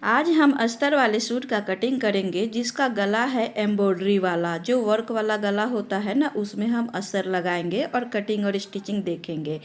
आज हम अस्तर वाले सूट का कटिंग करेंगे जिसका गला है एम्ब्रॉयडरी वाला, जो वर्क वाला गला होता है ना, उसमें हम अस्तर लगाएंगे और कटिंग और स्टिचिंग देखेंगे।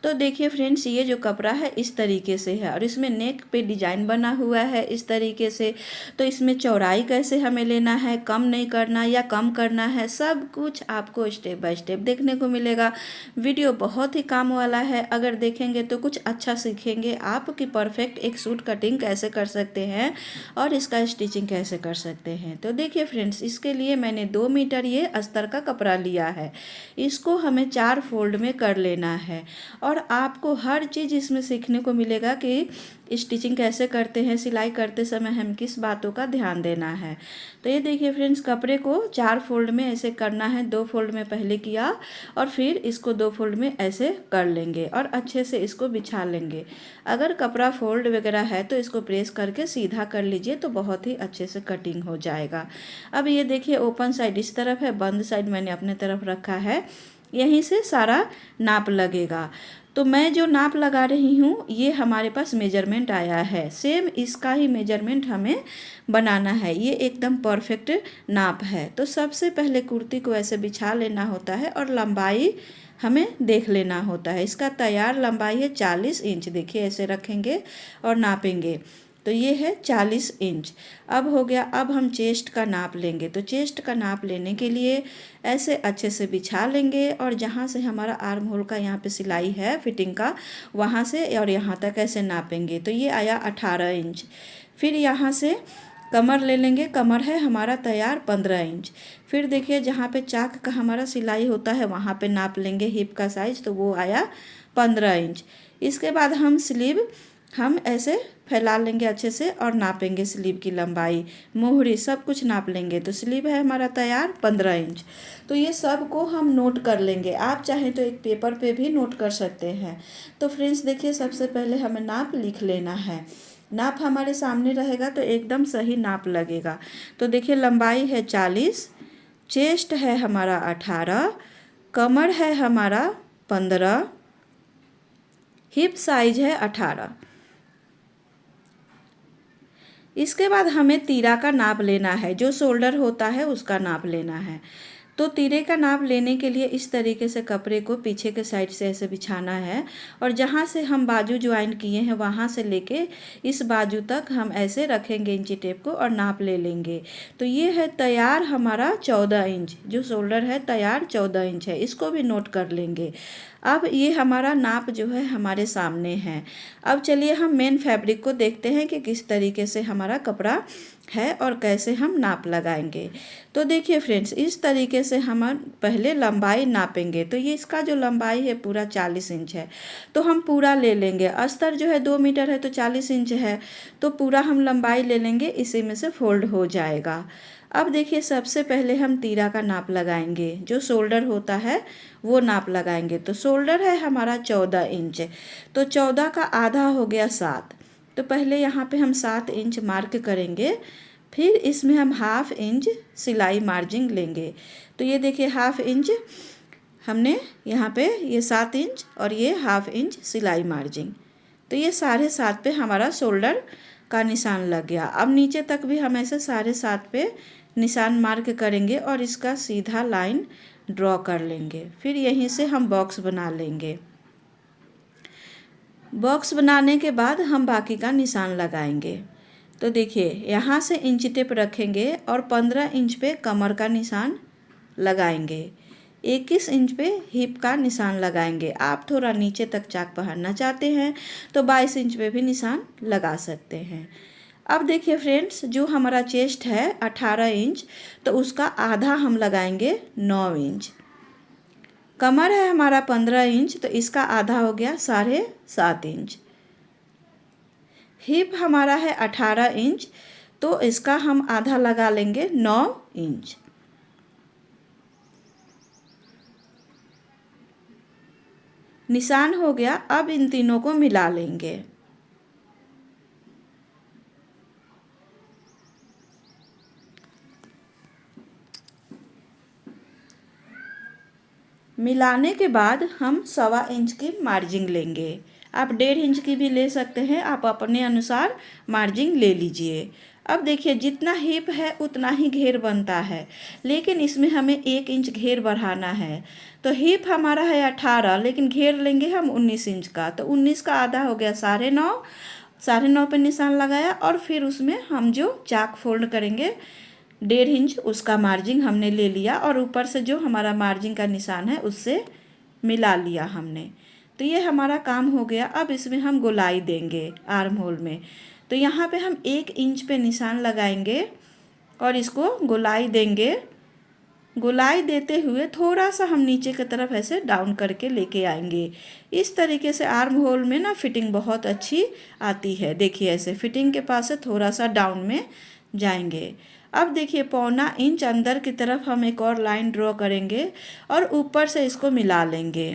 तो देखिए फ्रेंड्स, ये जो कपड़ा है इस तरीके से है और इसमें नेक पे डिजाइन बना हुआ है इस तरीके से। तो इसमें चौड़ाई कैसे हमें लेना है, कम नहीं करना या कम करना है, सब कुछ आपको स्टेप बाय स्टेप देखने को मिलेगा। वीडियो बहुत ही काम वाला है, अगर देखेंगे तो कुछ अच्छा सीखेंगे आप कि परफेक्ट एक सूट कटिंग कैसे कर सकते हैं और इसका स्टिचिंग कैसे कर सकते हैं। तो देखिए फ्रेंड्स, इसके लिए मैंने 2 मीटर ये अस्तर का कपड़ा लिया है। इसको हमें 4 फोल्ड में कर लेना है और आपको हर चीज़ इसमें सीखने को मिलेगा कि स्टिचिंग कैसे करते हैं, सिलाई करते समय हम किस बातों का ध्यान देना है। तो ये देखिए फ्रेंड्स, कपड़े को 4 फोल्ड में ऐसे करना है। 2 फोल्ड में पहले किया और फिर इसको 2 फोल्ड में ऐसे कर लेंगे और अच्छे से इसको बिछा लेंगे। अगर कपड़ा फोल्ड वगैरह है तो इसको प्रेस करके सीधा कर लीजिए तो बहुत ही अच्छे से कटिंग हो जाएगा। अब ये देखिए, ओपन साइड इस तरफ है, बंद साइड मैंने अपने तरफ रखा है। यहीं से सारा नाप लगेगा। तो मैं जो नाप लगा रही हूँ ये हमारे पास मेजरमेंट आया है, सेम इसका ही मेजरमेंट हमें बनाना है। ये एकदम परफेक्ट नाप है। तो सबसे पहले कुर्ती को ऐसे बिछा लेना होता है और लंबाई हमें देख लेना होता है। इसका तैयार लंबाई है 40 इंच। देखिए ऐसे रखेंगे और नापेंगे तो ये है 40 इंच। अब हो गया। अब हम चेस्ट का नाप लेंगे। तो चेस्ट का नाप लेने के लिए ऐसे अच्छे से बिछा लेंगे और जहाँ से हमारा आर्म होल का यहाँ पे सिलाई है फिटिंग का, वहाँ से और यहाँ तक ऐसे नापेंगे। तो ये आया 18 इंच। फिर यहाँ से कमर ले लेंगे। कमर है हमारा तैयार 15 इंच। फिर देखिए, जहाँ पे चाक का हमारा सिलाई होता है वहाँ पे नाप लेंगे हिप का साइज, तो वो आया 15 इंच। इसके बाद हम ऐसे फैला लेंगे अच्छे से और नापेंगे स्लीव की लंबाई, मोहरी सब कुछ नाप लेंगे। तो स्लीव है हमारा तैयार 15 इंच। तो ये सब को हम नोट कर लेंगे। आप चाहें तो एक पेपर पे भी नोट कर सकते हैं। तो फ्रेंड्स देखिए, सबसे पहले हमें नाप लिख लेना है। नाप हमारे सामने रहेगा तो एकदम सही नाप लगेगा। तो देखिए, लंबाई है 40, चेस्ट है हमारा 18, कमर है हमारा 15, हिप साइज है 18। इसके बाद हमें तीरा का नाप लेना है, जो शोल्डर होता है उसका नाप लेना है। तो तीरे का नाप लेने के लिए इस तरीके से कपड़े को पीछे के साइड से ऐसे बिछाना है और जहाँ से हम बाजू ज्वाइन किए हैं वहाँ से लेके इस बाजू तक हम ऐसे रखेंगे इंची टेप को और नाप ले लेंगे। तो ये है तैयार हमारा 14 इंच। जो शोल्डर है तैयार 14 इंच है, इसको भी नोट कर लेंगे। अब ये हमारा नाप जो है हमारे सामने है। अब चलिए हम मेन फैब्रिक को देखते हैं कि किस तरीके से हमारा कपड़ा है और कैसे हम नाप लगाएंगे। तो देखिए फ्रेंड्स, इस तरीके से हम पहले लंबाई नापेंगे। तो ये इसका जो लंबाई है पूरा 40 इंच है, तो हम पूरा ले लेंगे। अस्तर जो है 2 मीटर है तो 40 इंच है, तो पूरा हम लंबाई ले लेंगे, इसी में से फोल्ड हो जाएगा। अब देखिए, सबसे पहले हम तीरा का नाप लगाएंगे। जो शोल्डर होता है वो नाप लगाएंगे। तो शोल्डर है हमारा 14 इंच, तो 14 का आधा हो गया 7। तो पहले यहाँ पे हम 7 इंच मार्क करेंगे, फिर इसमें हम हाफ इंच सिलाई मार्जिन लेंगे। तो ये देखिए, हाफ इंच हमने यहाँ पे ये 7 इंच और ये हाफ इंच सिलाई मार्जिन। तो ये 7.5 पे हमारा शोल्डर का निशान लग गया। अब नीचे तक भी हम ऐसे 7.5 पे निशान मार्क करेंगे और इसका सीधा लाइन ड्रॉ कर लेंगे। फिर यहीं से हम बॉक्स बना लेंगे। बॉक्स बनाने के बाद हम बाकी का निशान लगाएंगे। तो देखिए, यहाँ से इंची टेप रखेंगे और 15 इंच पे कमर का निशान लगाएंगे। 21 इंच पे हिप का निशान लगाएंगे। आप थोड़ा नीचे तक चाक पहनना चाहते हैं तो 22 इंच पे भी निशान लगा सकते हैं। अब देखिए फ्रेंड्स, जो हमारा चेस्ट है 18 इंच, तो उसका आधा हम लगाएंगे 9 इंच। कमर है हमारा 15 इंच, तो इसका आधा हो गया 7.5 इंच। हिप हमारा है 18 इंच, तो इसका हम आधा लगा लेंगे 9 इंच। निशान हो गया। अब इन तीनों को मिला लेंगे। मिलाने के बाद हम 1.25 इंच की मार्जिन लेंगे। आप 1.5 इंच की भी ले सकते हैं, आप अपने अनुसार मार्जिन ले लीजिए। अब देखिए जितना हिप है उतना ही घेर बनता है, लेकिन इसमें हमें 1 इंच घेर बढ़ाना है। तो हिप हमारा है 18, लेकिन घेर लेंगे हम 19 इंच का, तो 19 का आधा हो गया 9.5, 9.5 पे निशान लगाया और फिर उसमें हम जो चाक फोल्ड करेंगे 1.5 इंच उसका मार्जिन हमने ले लिया और ऊपर से जो हमारा मार्जिन का निशान है उससे मिला लिया हमने। तो ये हमारा काम हो गया। अब इसमें हम गोलाई देंगे आर्म होल में। तो यहाँ पे हम 1 इंच पे निशान लगाएंगे और इसको गोलाई देंगे। गोलाई देते हुए थोड़ा सा हम नीचे की तरफ ऐसे डाउन करके लेके आएंगे। इस तरीके से आर्म होल में ना फिटिंग बहुत अच्छी आती है। देखिए ऐसे फिटिंग के पास से थोड़ा सा डाउन में जाएंगे। अब देखिए 1.25 इंच अंदर की तरफ हम एक और लाइन ड्रॉ करेंगे और ऊपर से इसको मिला लेंगे।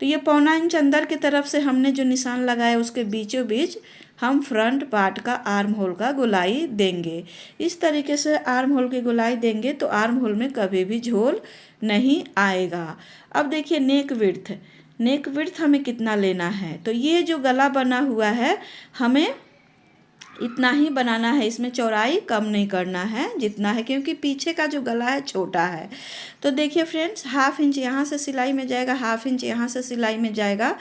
तो ये 1.25 इंच अंदर की तरफ से हमने जो निशान लगाया उसके बीचों बीच हम फ्रंट पार्ट का आर्म होल का गोलाई देंगे। इस तरीके से आर्म होल की गोलाई देंगे तो आर्म होल में कभी भी झोल नहीं आएगा। अब देखिए नेक विड्थ हमें कितना लेना है। तो ये जो गला बना हुआ है हमें इतना ही बनाना है, इसमें चौड़ाई कम नहीं करना है जितना है, क्योंकि पीछे का जो गला है छोटा है। तो देखिए फ्रेंड्स 1/2 इंच यहाँ से सिलाई में जाएगा, 1/2 इंच यहाँ से सिलाई में जाएगा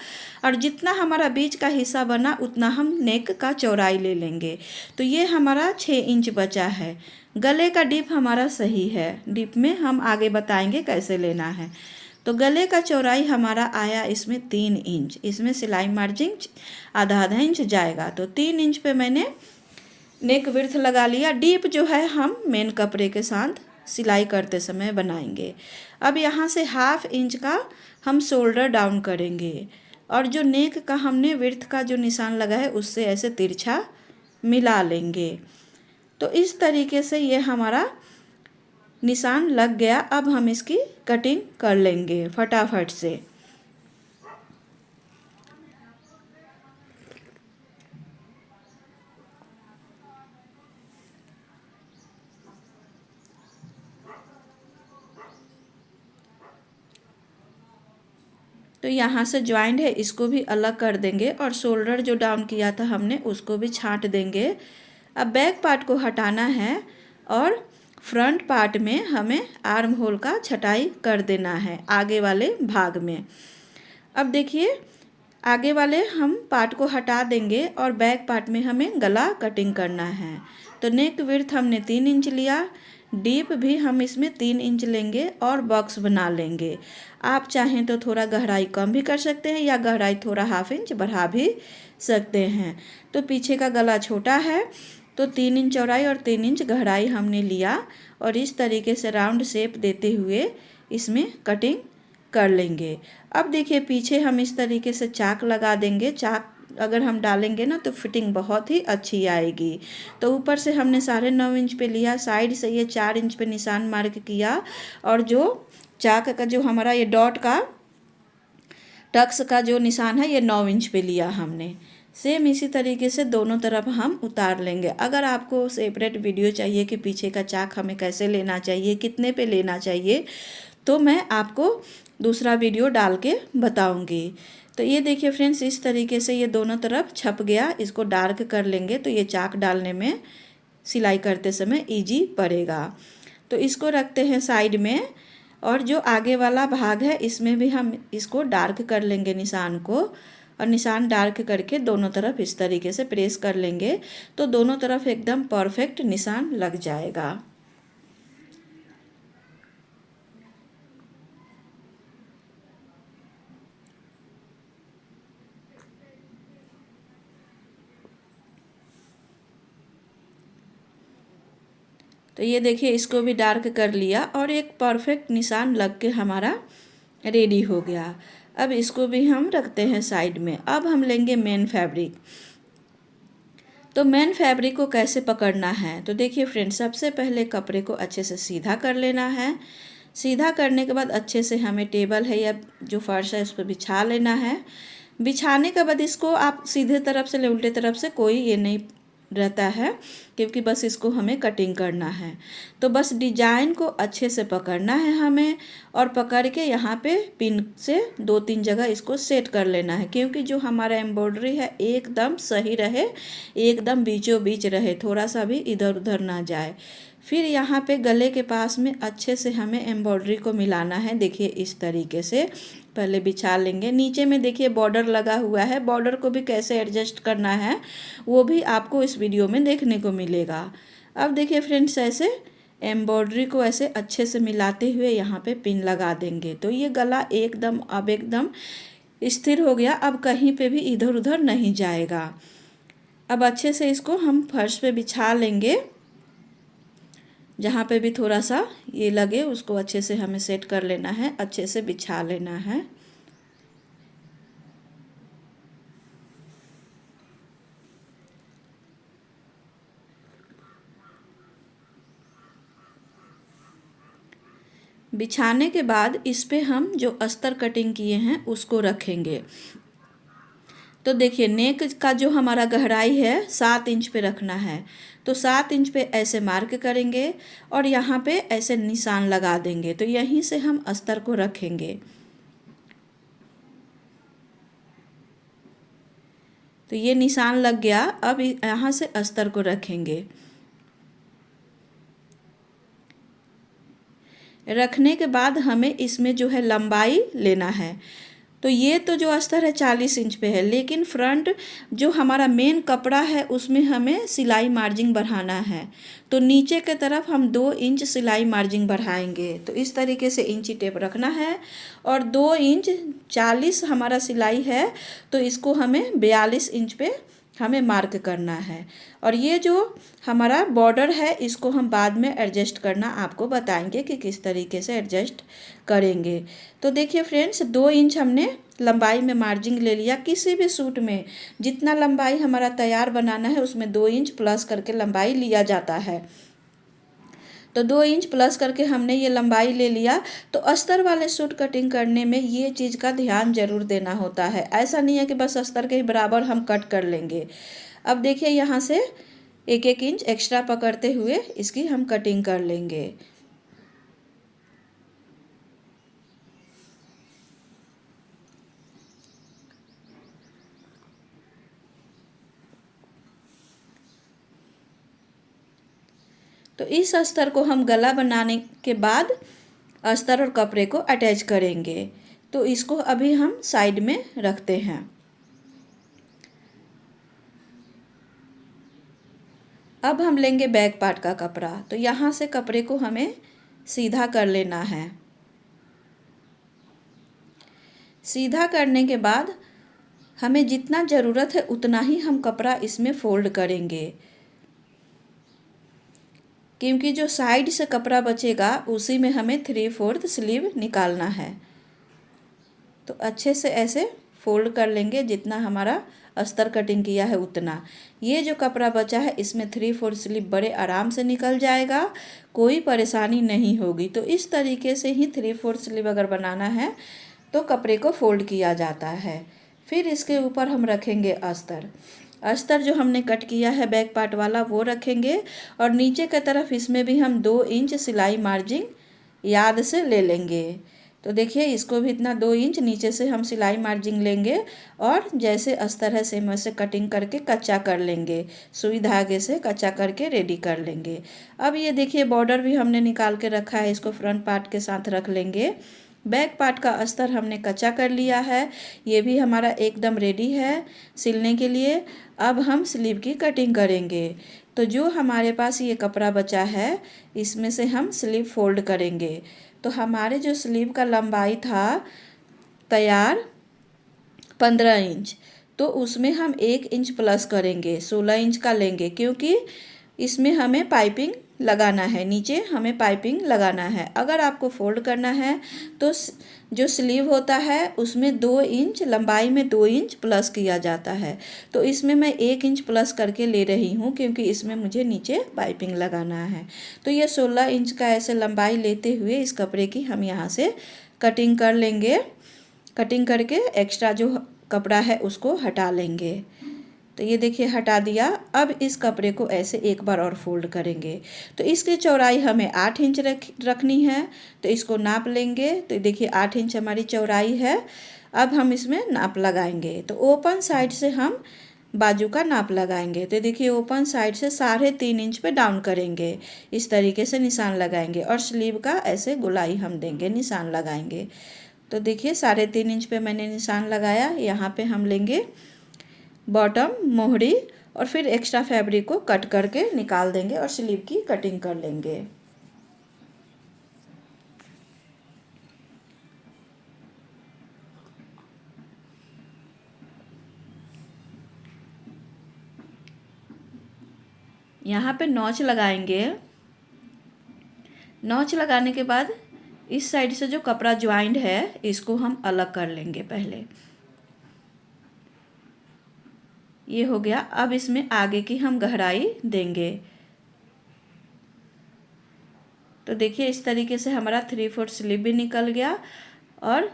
और जितना हमारा बीच का हिस्सा बना उतना हम नेक का चौड़ाई ले लेंगे। तो ये हमारा 6 इंच बचा है। गले का डिप हमारा सही है, डिप में हम आगे बताएंगे कैसे लेना है। तो गले का चौड़ाई हमारा आया इसमें 3 इंच, इसमें सिलाई मार्जिन आधा इंच जाएगा। तो 3 इंच पे मैंने नेक विड्थ लगा लिया। डीप जो है हम मेन कपड़े के साथ सिलाई करते समय बनाएंगे। अब यहाँ से 1/2 इंच का हम शोल्डर डाउन करेंगे और जो नेक का हमने विड्थ का जो निशान लगा है उससे ऐसे तिरछा मिला लेंगे। तो इस तरीके से ये हमारा निशान लग गया। अब हम इसकी कटिंग कर लेंगे फटाफट से। तो यहाँ से ज्वाइंट है इसको भी अलग कर देंगे और शोल्डर जो डाउन किया था हमने उसको भी छांट देंगे। अब बैक पार्ट को हटाना है और फ्रंट पार्ट में हमें आर्म होल का छटाई कर देना है आगे वाले भाग में। अब देखिए आगे वाले हम पार्ट को हटा देंगे और बैक पार्ट में हमें गला कटिंग करना है। तो नेक विड्थ हमने 3 इंच लिया, डीप भी हम इसमें 3 इंच लेंगे और बॉक्स बना लेंगे। आप चाहें तो थोड़ा गहराई कम भी कर सकते हैं या गहराई थोड़ा 1/2 इंच बढ़ा भी सकते हैं। तो पीछे का गला छोटा है तो 3 इंच चौड़ाई और 3 इंच गहराई हमने लिया और इस तरीके से राउंड शेप देते हुए इसमें कटिंग कर लेंगे। अब देखिए पीछे हम इस तरीके से चाक लगा देंगे। चाक अगर हम डालेंगे ना तो फिटिंग बहुत ही अच्छी आएगी। तो ऊपर से हमने 9.5 इंच पे लिया, साइड से ये 4 इंच पे निशान मार्क किया और जो चाक का जो हमारा ये डॉट का टक्स का जो निशान है ये 9 इंच पे लिया हमने। सेम इसी तरीके से दोनों तरफ हम उतार लेंगे। अगर आपको सेपरेट वीडियो चाहिए कि पीछे का चाक हमें कैसे लेना चाहिए, कितने पे लेना चाहिए, तो मैं आपको दूसरा वीडियो डाल के बताऊंगी। तो ये देखिए फ्रेंड्स इस तरीके से ये दोनों तरफ छप गया। इसको डार्क कर लेंगे तो ये चाक डालने में सिलाई करते समय इजी पड़ेगा। तो इसको रखते हैं साइड में और जो आगे वाला भाग है इसमें भी हम इसको डार्क कर लेंगे निशान को और निशान डार्क करके दोनों तरफ इस तरीके से प्रेस कर लेंगे तो दोनों तरफ एकदम परफेक्ट निशान लग जाएगा। तो ये देखिए इसको भी डार्क कर लिया और एक परफेक्ट निशान लग के हमारा रेडी हो गया। अब इसको भी हम रखते हैं साइड में। अब हम लेंगे मेन फैब्रिक। तो मेन फैब्रिक को कैसे पकड़ना है, तो देखिए फ्रेंड्स सबसे पहले कपड़े को अच्छे से सीधा कर लेना है। सीधा करने के बाद अच्छे से हमें टेबल है या जो फर्श है उस पर बिछा लेना है। बिछाने के बाद इसको आप सीधे तरफ से उल्टे तरफ से कोई ये नहीं रहता है, क्योंकि बस इसको हमें कटिंग करना है। तो बस डिजाइन को अच्छे से पकड़ना है हमें, और पकड़ के यहाँ पे पिन से 2-3 जगह इसको सेट कर लेना है, क्योंकि जो हमारा एम्ब्रॉयडरी है एकदम सही रहे, एकदम बीचों बीच रहे, थोड़ा सा भी इधर उधर ना जाए। फिर यहाँ पे गले के पास में अच्छे से हमें एम्ब्रॉयडरी को मिलाना है। देखिए इस तरीके से पहले बिछा लेंगे। नीचे में देखिए बॉर्डर लगा हुआ है, बॉर्डर को भी कैसे एडजस्ट करना है वो भी आपको इस वीडियो में देखने को मिलेगा। अब देखिए फ्रेंड्स, ऐसे एम्ब्रॉयडरी को ऐसे अच्छे से मिलाते हुए यहाँ पे पिन लगा देंगे। तो ये गला एकदम अब एकदम स्थिर हो गया, अब कहीं पे भी इधर उधर नहीं जाएगा। अब अच्छे से इसको हम फर्श पे बिछा लेंगे, जहाँ पे भी थोड़ा सा ये लगे उसको अच्छे से हमें सेट कर लेना है, अच्छे से बिछा लेना है। बिछाने के बाद इस पे हम जो अस्तर कटिंग किए हैं उसको रखेंगे। तो देखिए नेक का जो हमारा गहराई है 7 इंच पे रखना है। तो 7 इंच पे ऐसे मार्क करेंगे और यहाँ पे ऐसे निशान लगा देंगे। तो यहीं से हम अस्तर को रखेंगे। तो ये निशान लग गया, अब यहाँ से अस्तर को रखेंगे। रखने के बाद हमें इसमें जो है लंबाई लेना है। तो ये तो जो अस्तर है 40 इंच पे है, लेकिन फ्रंट जो हमारा मेन कपड़ा है उसमें हमें सिलाई मार्जिन बढ़ाना है। तो नीचे के तरफ हम 2 इंच सिलाई मार्जिन बढ़ाएंगे। तो इस तरीके से इंची टेप रखना है, और 2 इंच 40 हमारा सिलाई है, तो इसको हमें 42 इंच पे हमें मार्क करना है। और ये जो हमारा बॉर्डर है इसको हम बाद में एडजस्ट करना आपको बताएंगे कि किस तरीके से एडजस्ट करेंगे। तो देखिए फ्रेंड्स, 2 इंच हमने लंबाई में मार्जिन ले लिया। किसी भी सूट में जितना लंबाई हमारा तैयार बनाना है उसमें 2 इंच प्लस करके लंबाई लिया जाता है। तो 2 इंच प्लस करके हमने ये लंबाई ले लिया। तो अस्तर वाले सूट कटिंग करने में ये चीज़ का ध्यान जरूर देना होता है। ऐसा नहीं है कि बस अस्तर के बराबर हम कट कर लेंगे। अब देखिए यहाँ से 1-1 इंच एक्स्ट्रा पकड़ते हुए इसकी हम कटिंग कर लेंगे। तो इस अस्तर को हम गला बनाने के बाद अस्तर और कपड़े को अटैच करेंगे। तो इसको अभी हम साइड में रखते हैं। अब हम लेंगे बैक पार्ट का कपड़ा। तो यहाँ से कपड़े को हमें सीधा कर लेना है। सीधा करने के बाद हमें जितना ज़रूरत है उतना ही हम कपड़ा इसमें फोल्ड करेंगे, क्योंकि जो साइड से कपड़ा बचेगा उसी में हमें 3/4 स्लीव निकालना है। तो अच्छे से ऐसे फोल्ड कर लेंगे, जितना हमारा अस्तर कटिंग किया है उतना। ये जो कपड़ा बचा है इसमें 3/4 स्लीव बड़े आराम से निकल जाएगा, कोई परेशानी नहीं होगी। तो इस तरीके से ही 3/4 स्लीव अगर बनाना है तो कपड़े को फोल्ड किया जाता है। फिर इसके ऊपर हम रखेंगे अस्तर। अस्तर जो हमने कट किया है बैक पार्ट वाला वो रखेंगे, और नीचे की तरफ इसमें भी हम 2 इंच सिलाई मार्जिन याद से ले लेंगे। तो देखिए इसको भी इतना 2 इंच नीचे से हम सिलाई मार्जिन लेंगे, और जैसे अस्तर है सेम वैसे कटिंग करके कच्चा कर लेंगे। सुई धागे से कच्चा करके रेडी कर लेंगे। अब ये देखिए बॉर्डर भी हमने निकाल के रखा है, इसको फ्रंट पार्ट के साथ रख लेंगे। बैक पार्ट का अस्तर हमने कच्चा कर लिया है, ये भी हमारा एकदम रेडी है सिलने के लिए। अब हम स्लीव की कटिंग करेंगे। तो जो हमारे पास ये कपड़ा बचा है इसमें से हम स्लीव फोल्ड करेंगे। तो हमारे जो स्लीव का लंबाई था तैयार 15 इंच, तो उसमें हम 1 इंच प्लस करेंगे, 16 इंच का लेंगे, क्योंकि इसमें हमें पाइपिंग लगाना है, नीचे हमें पाइपिंग लगाना है। अगर आपको फोल्ड करना है तो जो स्लीव होता है उसमें 2 इंच लंबाई में 2 इंच प्लस किया जाता है। तो इसमें मैं 1 इंच प्लस करके ले रही हूँ, क्योंकि इसमें मुझे नीचे पाइपिंग लगाना है। तो ये 16 इंच का ऐसे लंबाई लेते हुए इस कपड़े की हम यहाँ से कटिंग कर लेंगे। कटिंग करके एक्स्ट्रा जो कपड़ा है उसको हटा लेंगे। तो ये देखिए हटा दिया। अब इस कपड़े को ऐसे एक बार और फोल्ड करेंगे। तो इसकी चौड़ाई हमें 8 इंच रखनी है। तो इसको नाप लेंगे। तो देखिए 8 इंच हमारी चौड़ाई है। अब हम इसमें नाप लगाएंगे। तो ओपन साइड से हम बाजू का नाप लगाएंगे। तो देखिए ओपन साइड से 3.5 इंच पे डाउन करेंगे, इस तरीके से निशान लगाएंगे और स्लीव का ऐसे गोलाई हम देंगे, निशान लगाएंगे। तो देखिए 3.5 इंच पे मैंने निशान लगाया। यहाँ पे हम लेंगे बॉटम मोहरी और फिर एक्स्ट्रा फैब्रिक को कट करके निकाल देंगे और स्लीव की कटिंग कर लेंगे। यहाँ पे नॉच लगाएंगे। नॉच लगाने के बाद इस साइड से जो कपड़ा ज्वाइंट है इसको हम अलग कर लेंगे पहले। ये हो गया। अब इसमें आगे की हम गहराई देंगे। तो देखिए इस तरीके से हमारा 3/4 स्लीव भी निकल गया और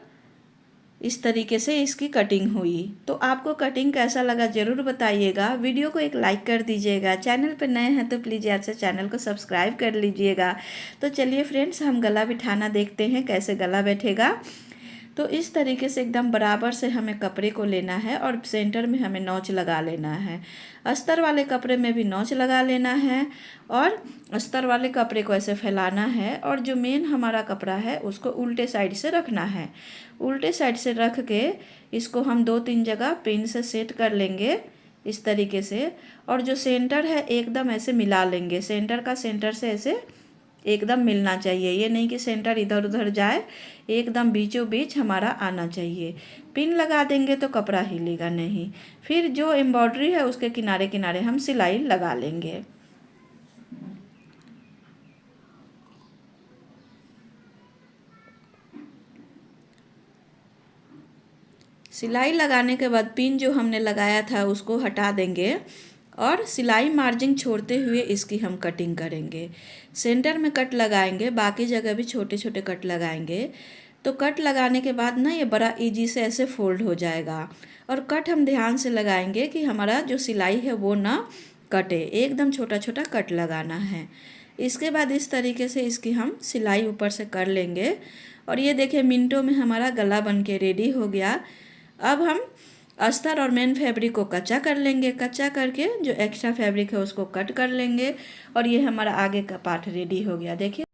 इस तरीके से इसकी कटिंग हुई। तो आपको कटिंग कैसा लगा ज़रूर बताइएगा। वीडियो को एक लाइक कर दीजिएगा। चैनल पर नए हैं तो प्लीज़ याद से चैनल को सब्सक्राइब कर लीजिएगा। तो चलिए फ्रेंड्स, हम गला बिठाना देखते हैं कैसे गला बैठेगा। तो इस तरीके से एकदम बराबर से हमें कपड़े को लेना है और सेंटर में हमें नॉच लगा लेना है। अस्तर वाले कपड़े में भी नॉच लगा लेना है और अस्तर वाले कपड़े को ऐसे फैलाना है और जो मेन हमारा कपड़ा है उसको उल्टे साइड से रखना है। उल्टे साइड से रख के इसको हम 2-3 जगह पिन से सेट कर लेंगे इस तरीके से। और जो सेंटर है एकदम ऐसे मिला लेंगे। सेंटर का सेंटर से ऐसे एकदम मिलना चाहिए। ये नहीं कि सेंटर इधर उधर जाए, एकदम बीचों बीच हमारा आना चाहिए। पिन लगा देंगे तो कपड़ा हिलेगा नहीं। फिर जो एम्ब्रॉयडरी है उसके किनारे किनारे हम सिलाई लगा लेंगे। सिलाई लगाने के बाद पिन जो हमने लगाया था उसको हटा देंगे और सिलाई मार्जिन छोड़ते हुए इसकी हम कटिंग करेंगे। सेंटर में कट लगाएंगे, बाकी जगह भी छोटे छोटे कट लगाएंगे। तो कट लगाने के बाद ना ये बड़ा इजी से ऐसे फोल्ड हो जाएगा। और कट हम ध्यान से लगाएंगे कि हमारा जो सिलाई है वो ना कटे, एकदम छोटा छोटा कट लगाना है। इसके बाद इस तरीके से इसकी हम सिलाई ऊपर से कर लेंगे। और ये देखिए मिनटों में हमारा गला बन के रेडी हो गया। अब हम अस्तर और मेन फैब्रिक को कच्चा कर लेंगे। कच्चा करके जो एक्स्ट्रा फैब्रिक है उसको कट कर लेंगे और ये हमारा आगे का पार्ट रेडी हो गया। देखिए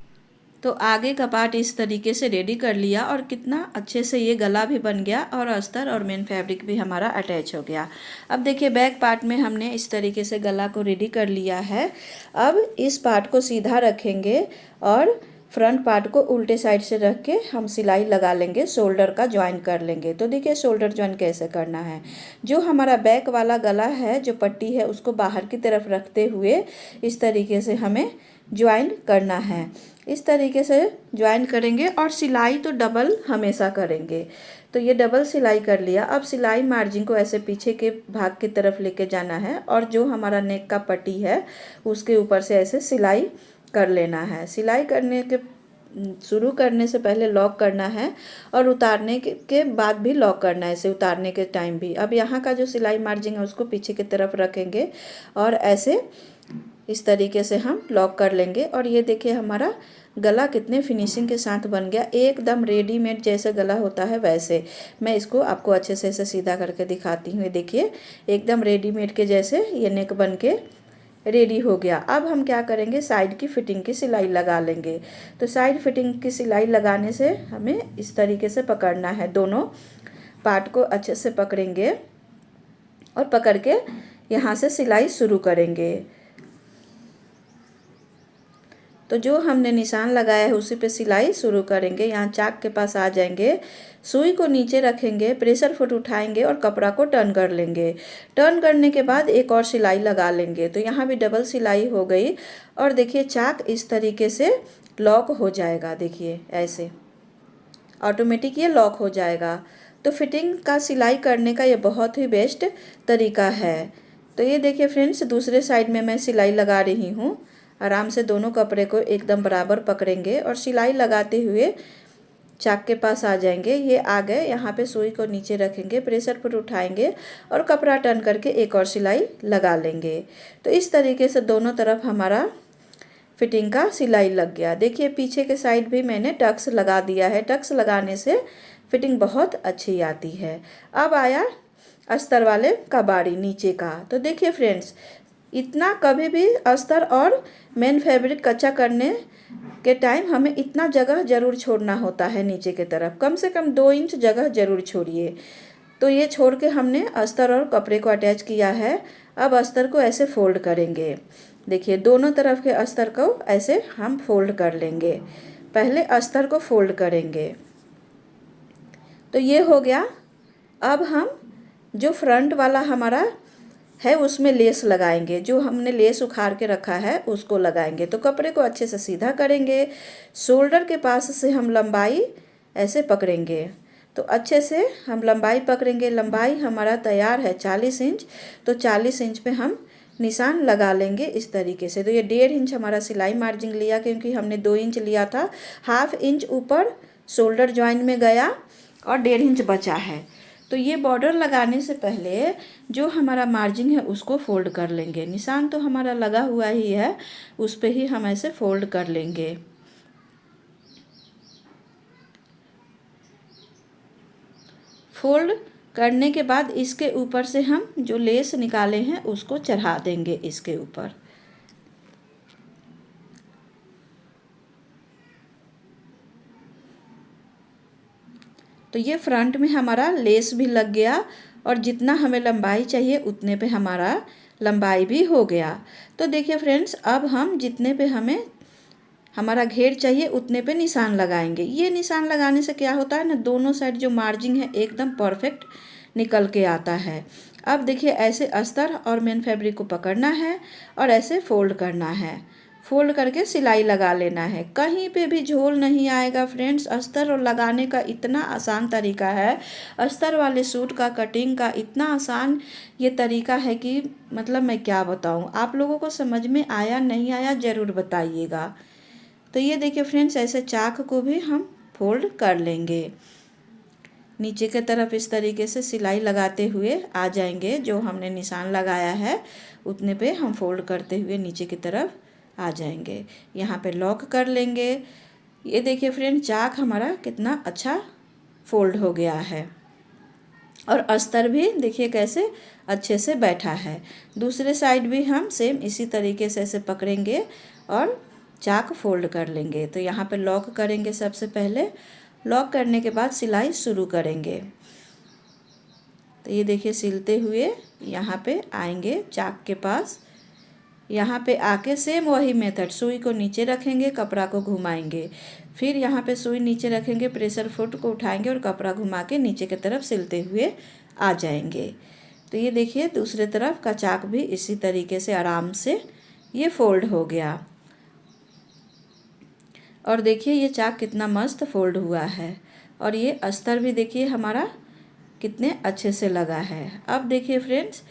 तो आगे का पार्ट इस तरीके से रेडी कर लिया और कितना अच्छे से ये गला भी बन गया और अस्तर और मेन फैब्रिक भी हमारा अटैच हो गया। अब देखिए बैक पार्ट में हमने इस तरीके से गला को रेडी कर लिया है। अब इस पार्ट को सीधा रखेंगे और फ्रंट पार्ट को उल्टे साइड से रख के हम सिलाई लगा लेंगे, शोल्डर का ज्वाइन कर लेंगे। तो देखिए शोल्डर ज्वाइन कैसे करना है। जो हमारा बैक वाला गला है, जो पट्टी है, उसको बाहर की तरफ रखते हुए इस तरीके से हमें ज्वाइन करना है। इस तरीके से ज्वाइन करेंगे और सिलाई तो डबल हमेशा करेंगे। तो ये डबल सिलाई कर लिया। अब सिलाई मार्जिन को ऐसे पीछे के भाग की तरफ लेके जाना है और जो हमारा नेक का पट्टी है उसके ऊपर से ऐसे सिलाई कर लेना है। सिलाई करने के शुरू करने से पहले लॉक करना है और उतारने के बाद भी लॉक करना है, ऐसे उतारने के टाइम भी। अब यहाँ का जो सिलाई मार्जिन है उसको पीछे की तरफ रखेंगे और ऐसे इस तरीके से हम लॉक कर लेंगे। और ये देखिए हमारा गला कितने फिनिशिंग के साथ बन गया, एकदम रेडीमेड जैसे गला होता है वैसे। मैं इसको आपको अच्छे से ऐसे सीधा करके दिखाती हूँ। देखिए एकदम रेडीमेड के जैसे ये नेक बन के रेडी हो गया। अब हम क्या करेंगे, साइड की फिटिंग की सिलाई लगा लेंगे। तो साइड फिटिंग की सिलाई लगाने से हमें इस तरीके से पकड़ना है। दोनों पार्ट को अच्छे से पकड़ेंगे और पकड़ के यहाँ से सिलाई शुरू करेंगे। तो जो हमने निशान लगाया है उसी पे सिलाई शुरू करेंगे। यहाँ चाक के पास आ जाएंगे, सुई को नीचे रखेंगे, प्रेशर फुट उठाएंगे और कपड़ा को टर्न कर लेंगे। टर्न करने के बाद एक और सिलाई लगा लेंगे। तो यहाँ भी डबल सिलाई हो गई और देखिए चाक इस तरीके से लॉक हो जाएगा। देखिए ऐसे ऑटोमेटिक ये लॉक हो जाएगा। तो फिटिंग का सिलाई करने का ये बहुत ही बेस्ट तरीका है। तो ये देखिए फ्रेंड्स, दूसरे साइड में मैं सिलाई लगा रही हूँ। आराम से दोनों कपड़े को एकदम बराबर पकड़ेंगे और सिलाई लगाते हुए चाक के पास आ जाएंगे। ये आ गए। यहाँ पे सुई को नीचे रखेंगे, प्रेशर पर उठाएंगे और कपड़ा टर्न करके एक और सिलाई लगा लेंगे। तो इस तरीके से दोनों तरफ हमारा फिटिंग का सिलाई लग गया। देखिए पीछे के साइड भी मैंने टक्स लगा दिया है। टक्स लगाने से फिटिंग बहुत अच्छी आती है। अब आया अस्तर वाले का बारी नीचे का। तो देखिए फ्रेंड्स, इतना कभी भी अस्तर और मेन फैब्रिक कच्चा करने के टाइम हमें इतना जगह ज़रूर छोड़ना होता है नीचे की तरफ, कम से कम 2 इंच जगह ज़रूर छोड़िए। तो ये छोड़ के हमने अस्तर और कपड़े को अटैच किया है। अब अस्तर को ऐसे फोल्ड करेंगे। देखिए दोनों तरफ के अस्तर को ऐसे हम फोल्ड कर लेंगे। पहले अस्तर को फोल्ड करेंगे। तो ये हो गया। अब हम जो फ्रंट वाला हमारा है उसमें लेस लगाएंगे। जो हमने लेस उखाड़ के रखा है उसको लगाएंगे। तो कपड़े को अच्छे से सीधा करेंगे। शोल्डर के पास से हम लंबाई ऐसे पकड़ेंगे। तो अच्छे से हम लंबाई पकड़ेंगे। लंबाई हमारा तैयार है 40 इंच। तो 40 इंच पे हम निशान लगा लेंगे इस तरीके से। तो ये 1.5 इंच हमारा सिलाई मार्जिन लिया, क्योंकि हमने 2 इंच लिया था। 1/2 इंच ऊपर शोल्डर जॉइंट में गया और 1.5 इंच बचा है। तो ये बॉर्डर लगाने से पहले जो हमारा मार्जिन है उसको फोल्ड कर लेंगे। निशान तो हमारा लगा हुआ ही है, उस पर ही हम ऐसे फोल्ड कर लेंगे। फोल्ड करने के बाद इसके ऊपर से हम जो लेस निकाले हैं उसको चढ़ा देंगे इसके ऊपर। तो ये फ्रंट में हमारा लेस भी लग गया और जितना हमें लंबाई चाहिए उतने पे हमारा लंबाई भी हो गया। तो देखिए फ्रेंड्स, अब हम जितने पे हमें हमारा घेर चाहिए उतने पे निशान लगाएंगे। ये निशान लगाने से क्या होता है ना, दोनों साइड जो मार्जिन है एकदम परफेक्ट निकल के आता है। अब देखिए ऐसे अस्तर और मेन फैब्रिक को पकड़ना है और ऐसे फोल्ड करना है। फोल्ड करके सिलाई लगा लेना है। कहीं पे भी झोल नहीं आएगा फ्रेंड्स। अस्तर और लगाने का इतना आसान तरीका है। अस्तर वाले सूट का कटिंग का इतना आसान ये तरीका है कि मतलब मैं क्या बताऊँ। आप लोगों को समझ में आया नहीं आया ज़रूर बताइएगा। तो ये देखिए फ्रेंड्स, ऐसे चाक को भी हम फोल्ड कर लेंगे। नीचे की तरफ इस तरीके से सिलाई लगाते हुए आ जाएंगे। जो हमने निशान लगाया है उतने पे हम फोल्ड करते हुए नीचे की तरफ आ जाएंगे। यहाँ पे लॉक कर लेंगे। ये देखिए फ्रेंड, चाक हमारा कितना अच्छा फोल्ड हो गया है और अस्तर भी देखिए कैसे अच्छे से बैठा है। दूसरे साइड भी हम सेम इसी तरीके से ऐसे पकड़ेंगे और चाक फोल्ड कर लेंगे। तो यहाँ पे लॉक करेंगे। सबसे पहले लॉक करने के बाद सिलाई शुरू करेंगे। तो ये देखिए सिलते हुए यहाँ पे आएंगे चाक के पास। यहाँ पे आके सेम वही मेथड, सुई को नीचे रखेंगे, कपड़ा को घुमाएंगे। फिर यहाँ पे सुई नीचे रखेंगे, प्रेशर फुट को उठाएंगे और कपड़ा घुमा के नीचे की तरफ सिलते हुए आ जाएंगे। तो ये देखिए दूसरे तरफ का चाक भी इसी तरीके से आराम से ये फोल्ड हो गया। और देखिए ये चाक कितना मस्त फोल्ड हुआ है और ये अस्तर भी देखिए हमारा कितने अच्छे से लगा है। अब देखिए फ्रेंड्स,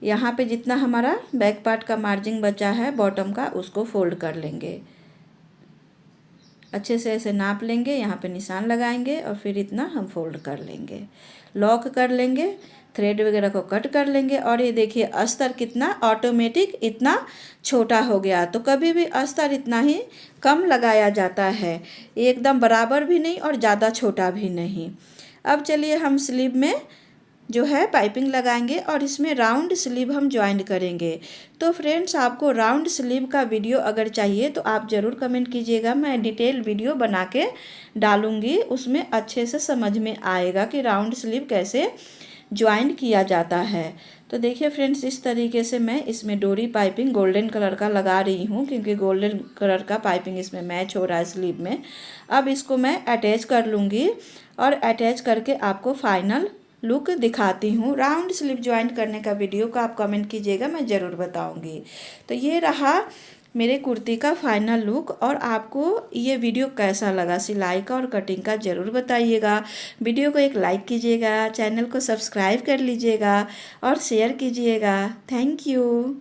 यहाँ पे जितना हमारा बैक पार्ट का मार्जिन बचा है बॉटम का, उसको फोल्ड कर लेंगे। अच्छे से ऐसे नाप लेंगे, यहाँ पे निशान लगाएंगे और फिर इतना हम फोल्ड कर लेंगे, लॉक कर लेंगे, थ्रेड वगैरह को कट कर लेंगे। और ये देखिए अस्तर कितना ऑटोमेटिक इतना छोटा हो गया। तो कभी भी अस्तर इतना ही कम लगाया जाता है, एकदम बराबर भी नहीं और ज़्यादा छोटा भी नहीं। अब चलिए हम स्लीव में जो है पाइपिंग लगाएंगे और इसमें राउंड स्लीव हम ज्वाइन करेंगे। तो फ्रेंड्स, आपको राउंड स्लीव का वीडियो अगर चाहिए तो आप ज़रूर कमेंट कीजिएगा। मैं डिटेल वीडियो बना के डालूँगी, उसमें अच्छे से समझ में आएगा कि राउंड स्लीव कैसे ज्वाइन किया जाता है। तो देखिए फ्रेंड्स, इस तरीके से मैं इसमें डोरी पाइपिंग गोल्डन कलर का लगा रही हूँ, क्योंकि गोल्डन कलर का पाइपिंग इसमें मैच हो रहा है स्लीव में। अब इसको मैं अटैच कर लूँगी और अटैच करके आपको फाइनल लुक दिखाती हूँ। राउंड स्लीव ज्वाइन करने का वीडियो का आप कमेंट कीजिएगा, मैं ज़रूर बताऊँगी। तो ये रहा मेरे कुर्ती का फाइनल लुक। और आपको ये वीडियो कैसा लगा सिलाई का और कटिंग का ज़रूर बताइएगा। वीडियो को एक लाइक कीजिएगा, चैनल को सब्सक्राइब कर लीजिएगा और शेयर कीजिएगा। Thank you.